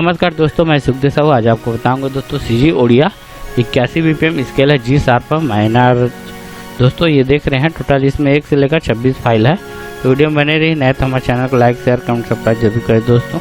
नमस्कार दोस्तों, मैं सुखदेव साहू। आज आपको बताऊंगा दोस्तों सीजी ओडिया 81 बीपीएम स्केल है, जी शार्प माइनर। दोस्तों ये देख रहे हैं टोटल इसमें 1 से लेकर 26 फाइल है। तो वीडियो में बने रही। नए तो हमारे चैनल को लाइक शेयर कमेंट सब्सक्राइब जरूर करें दोस्तों।